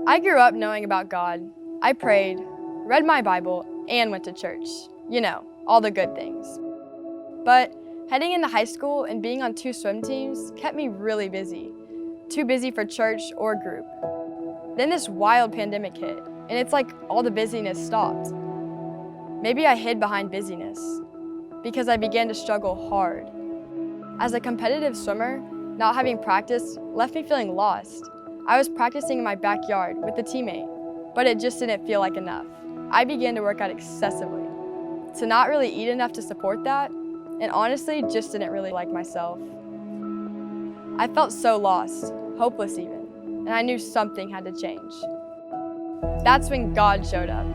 I grew up knowing about God. I prayed, read my Bible, and went to church. You know, all the good things. But heading into high school and being on 2 swim teams kept me really busy. Too busy for church or group. Then this wild pandemic hit, and it's like all the busyness stopped. Maybe I hid behind busyness because I began to struggle hard. As a competitive swimmer, not having practice left me feeling lost. I was practicing in my backyard with a teammate, but it just didn't feel like enough. I began to work out excessively, to not really eat enough to support that, and honestly just didn't really like myself. I felt so lost, hopeless even, and I knew something had to change. That's when God showed up.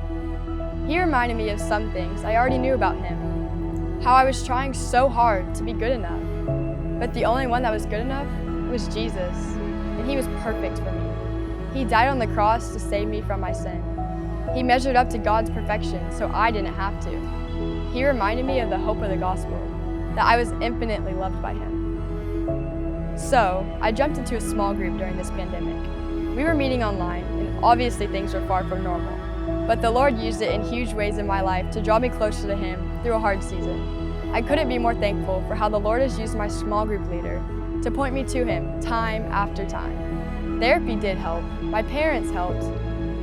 He reminded me of some things I already knew about Him, how I was trying so hard to be good enough, but the only one that was good enough was Jesus, and He was perfect for me. He died on the cross to save me from my sin. He measured up to God's perfection so I didn't have to. He reminded me of the hope of the gospel, that I was infinitely loved by Him. So, I jumped into a small group during this pandemic. We were meeting online, and obviously things were far from normal, but the Lord used it in huge ways in my life to draw me closer to Him through a hard season. I couldn't be more thankful for how the Lord has used my small group leader to point me to Him time after time. Therapy did help, my parents helped,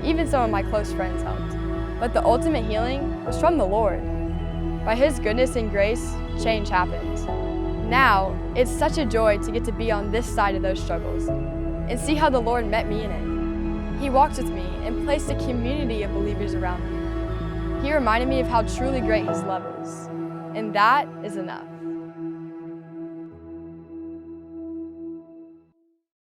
even some of my close friends helped. But the ultimate healing was from the Lord. By His goodness and grace, change happened. Now, it's such a joy to get to be on this side of those struggles and see how the Lord met me in it. He walked with me and placed a community of believers around me. He reminded me of how truly great His love is, and that is enough.